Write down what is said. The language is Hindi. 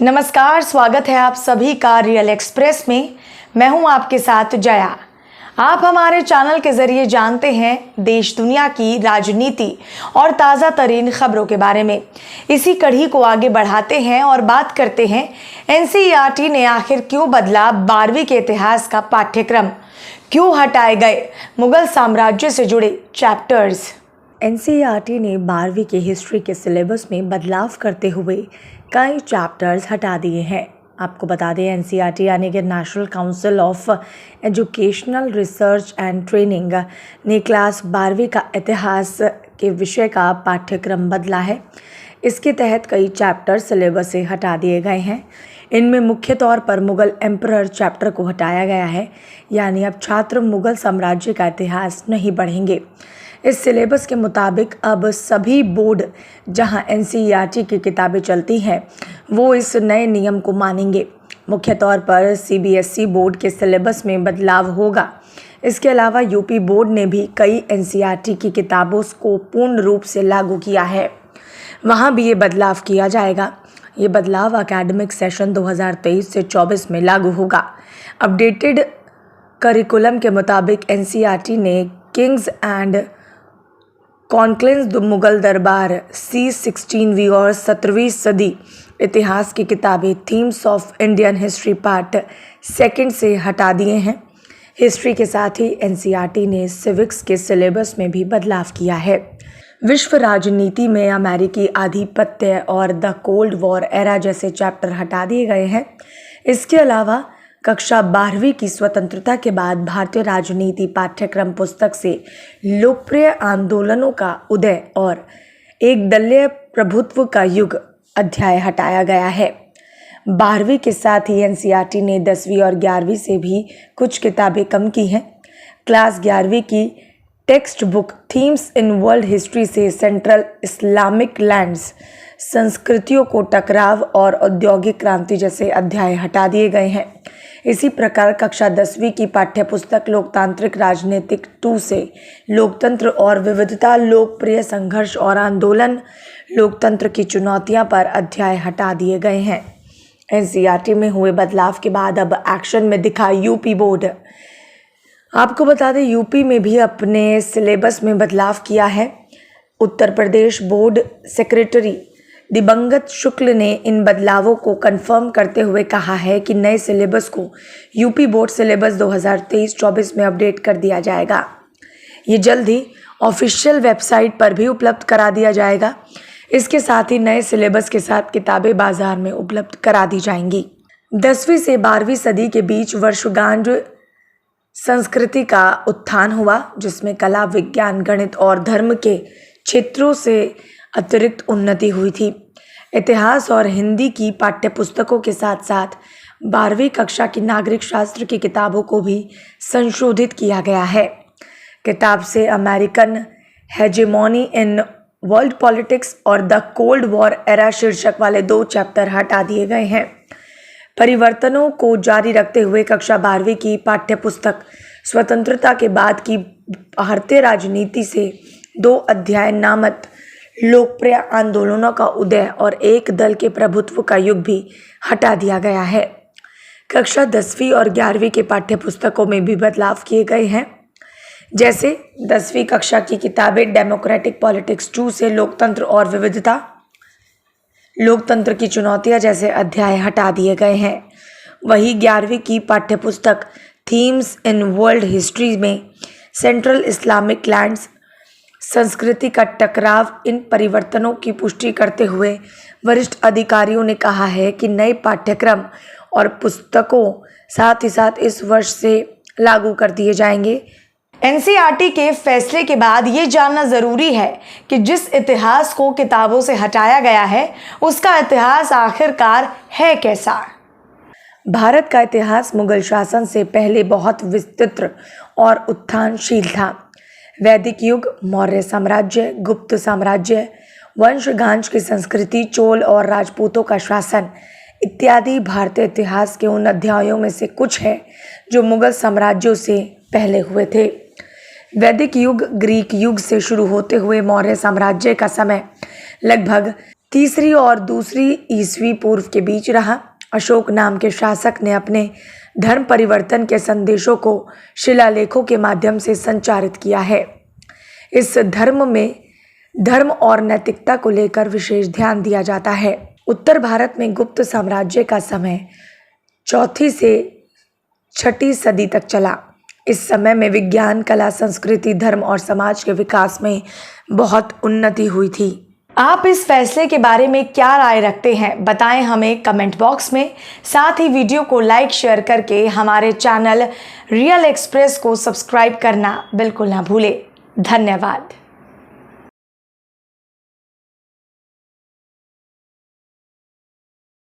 नमस्कार, स्वागत है आप सभी का रियल एक्सप्रेस में। मैं हूं आपके साथ जया। आप हमारे चैनल के जरिए जानते हैं देश दुनिया की राजनीति और ताज़ा तरीन खबरों के बारे में। इसी कड़ी को आगे बढ़ाते हैं और बात करते हैं एनसीईआरटी ने आखिर क्यों बदला 12वीं के इतिहास का पाठ्यक्रम, क्यों हटाए गए मुगल साम्राज्य से जुड़े चैप्टर्स। एनसीईआरटी ने 12वीं के हिस्ट्री के सिलेबस में बदलाव करते हुए कई चैप्टर्स हटा दिए हैं। आपको बता दें, एनसीईआरटी यानी कि national council of educational research and training ने क्लास 12वीं का इतिहास के विषय का पाठ्यक्रम बदला है। इसके तहत कई चैप्टर सिलेबस से हटा दिए गए हैं। इनमें मुख्य तौर पर मुगल एम्परर चैप्टर को हटाया गया है, यानी अब छात्र मुगल साम्राज्य का इतिहास नहीं पढ़ेंगे। इस सिलेबस के मुताबिक अब सभी बोर्ड जहां एनसीईआरटी की किताबें चलती हैं वो इस नए नियम को मानेंगे। मुख्य तौर पर सीबीएसई बोर्ड के सिलेबस में बदलाव होगा। इसके अलावा यूपी बोर्ड ने भी कई एनसीईआरटी की किताबों को पूर्ण रूप से लागू किया है, वहां भी ये बदलाव किया जाएगा। ये बदलाव एकेडमिक सेशन 2023 से 24 में लागू होगा। अपडेटेड करिकुलम के मुताबिक एनसीईआरटी ने किंग्स एंड कॉन्क्लेव्स मुगल दरबार C16वीं और 17वीं सदी इतिहास की किताबें themes of Indian history part 2 से हटा दिए हैं। हिस्ट्री के साथ ही एनसीईआरटी ने सिविक्स के सिलेबस में भी बदलाव किया है। विश्व राजनीति में अमेरिकी आधिपत्य और द कोल्ड वॉर एरा जैसे चैप्टर हटा दिए गए हैं। इसके अलावा कक्षा 12वीं की स्वतंत्रता के बाद भारतीय राजनीति पाठ्यक्रम पुस्तक से लोकप्रिय आंदोलनों का उदय और एक दलीय प्रभुत्व का युग अध्याय हटाया गया है। 12वीं के साथ ही एनसीईआरटी ने 10वीं और 11वीं से भी कुछ किताबें कम की हैं। क्लास 11वीं की text book themes in world history से सेंट्रल इस्लामिक लैंड्स, संस्कृतियों को टकराव और औद्योगिक क्रांति जैसे अध्याय हटा दिए गए हैं। इसी प्रकार कक्षा 10वीं की पाठ्यपुस्तक लोकतांत्रिक राजनीतिक 2 से लोकतंत्र और विविधता, लोकप्रिय संघर्ष और आंदोलन, लोकतंत्र की चुनौतियां पर अध्याय हटा दिए गए हैं। एनसीईआरटी में हुए बदलाव के बाद अब एक्शन में दिखा यूपी बोर्ड। आपको बता दें, यूपी में भी अपने सिलेबस में बदलाव किया है। उत्तर प्रदेश बोर्ड सेक्रेटरी दिवंगत शुक्ल ने इन बदलावों को कंफर्म करते हुए कहा है कि नए सिलेबस को यूपी बोर्ड सिलेबस 2023-24 में अपडेट कर दिया जाएगा। ये जल्द ही ऑफिशियल वेबसाइट पर भी उपलब्ध करा दिया जाएगा। इसके साथ ही नए सिलेबस के साथ किताबें बाजार में उपलब्ध करा दी जाएंगी। 10वीं से 12वीं सदी के बीच वर्षगांठ संस्कृति का उत्थान हुआ, जिसमें कला, विज्ञान, गणित और धर्म के क्षेत्रों से अतिरिक्त उन्नति हुई थी। इतिहास और हिंदी की पाठ्यपुस्तकों के साथ साथ 12वीं कक्षा की नागरिक शास्त्र की किताबों को भी संशोधित किया गया है। किताब से American hegemony in world politics और द कोल्ड वॉर एरा शीर्षक वाले 2 चैप्टर हटा दिए गए हैं। परिवर्तनों को जारी रखते हुए कक्षा 12वीं की पाठ्यपुस्तक स्वतंत्रता के बाद की भारतीय राजनीति से 2 अध्याय नामक लोकप्रिय आंदोलनों का उदय और एक दल के प्रभुत्व का युग भी हटा दिया गया है। कक्षा 10वीं और 11वीं के पाठ्यपुस्तकों में भी बदलाव किए गए हैं। जैसे 10वीं कक्षा की किताबें डेमोक्रेटिक पॉलिटिक्स 2 से लोकतंत्र और विविधता, लोकतंत्र की चुनौतियां जैसे अध्याय हटा दिए गए हैं। वहीं 11वीं की पाठ्यपुस्तक थीम्स इन वर्ल्ड हिस्ट्री में सेंट्रल इस्लामिक लैंड्स, संस्कृति का टकराव, इन परिवर्तनों की पुष्टि करते हुए वरिष्ठ अधिकारियों ने कहा है कि नए पाठ्यक्रम और पुस्तकों साथ ही साथ इस वर्ष से लागू कर दिए जाएंगे। एनसीईआरटी के फैसले के बाद ये जानना जरूरी है कि जिस इतिहास को किताबों से हटाया गया है उसका इतिहास आखिरकार है कैसा। भारत का इतिहास मुगल शासन से पहले बहुत विस्तृत और उत्थानशील था। वैदिक युग, मौर्य साम्राज्य, गुप्त साम्राज्य, वंशगांच की संस्कृति, चोल और राजपूतों का शासन इत्यादि भारतीय इतिहास के उन अध्यायों में से कुछ है जो मुगल साम्राज्यों से पहले हुए थे। वैदिक युग ग्रीक युग से शुरू होते हुए मौर्य साम्राज्य का समय लगभग 3री और 2री ईस्वी पूर्व के बीच रहा। अशोक नाम के शासक ने अपने धर्म परिवर्तन के संदेशों को शिलालेखों के माध्यम से संचारित किया है। इस धर्म में धर्म और नैतिकता को लेकर विशेष ध्यान दिया जाता है। उत्तर भारत में गुप्त साम्राज्य का समय 4वीं से 6वीं सदी तक चला। इस समय में विज्ञान, कला, संस्कृति, धर्म और समाज के विकास में बहुत उन्नति हुई थी। आप इस फैसले के बारे में क्या राय रखते हैं, बताएं हमें कमेंट बॉक्स में। साथ ही वीडियो को लाइक शेयर करके हमारे चैनल रियल एक्सप्रेस को सब्सक्राइब करना बिल्कुल ना भूलें। धन्यवाद।